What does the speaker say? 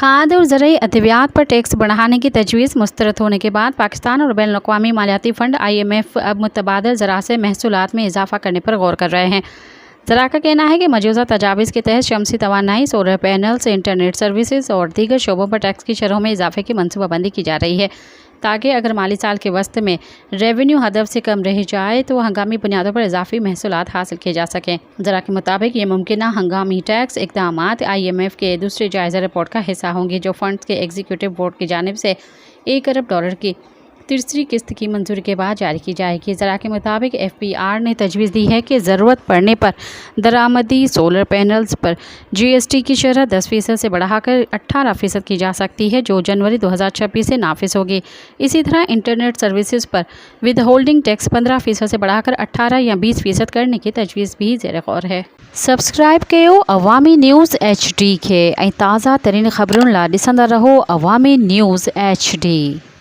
खाद्य और ज़रूरी अद्वियात पर टैक्स बढ़ाने की तजवीज़ मुस्तरद होने के बाद पाकिस्तान और बैनुल अक़वामी मालियाती फ़ंड IMF अब मुतबादिल ज़राअत से महसूलात में इजाफ़ा करने पर गौर कर रहे हैं। ज़रा का कहना है कि मौजूदा तजावीज़ के तहत शमसी तवानाई, सोलर पैनल्स, इंटरनेट सर्विसेज और दीगर शोबों पर टैक्स की शरहों में इजाफे की मनसूबाबंदी की जा रही है, ताकि अगर माली साल के वस्त में रेवेन्यू हदफ से कम रह जाए तो हंगामी बुनियादों पर इजाफी महसूलात हासिल किए जा सकें। ज़रा के मुताबिक ये मुमकिन हंगामी टैक्स इक़दामात IMF के दूसरे जायज़ा रिपोर्ट का हिस्सा होंगे, जो फंड्स के एग्जीक्यूटिव बोर्ड की जानिब से $1 अरब की तीसरी किस्त की मंजूरी के बाद जारी की जाएगी। ज़रा के मुताबिक FPR ने तजवीज़ दी है कि ज़रूरत पड़ने पर दरामदी सोलर पैनल्स पर GST की शरह 10% से बढ़ाकर 18% की जा सकती है, जो जनवरी 2026 से नाफिज होगी। इसी तरह इंटरनेट सर्विसेज पर विद होल्डिंग टैक्स 15% से बढ़ाकर 18 या 20% करने की तजवीज़ भी ज़ेर गौर है। सब्सक्राइब कयो अवामी न्यूज़ HD के ताज़ा तरीन ख़बरुन ला ॾिसंदा रहो अवामी न्यूज़ HD।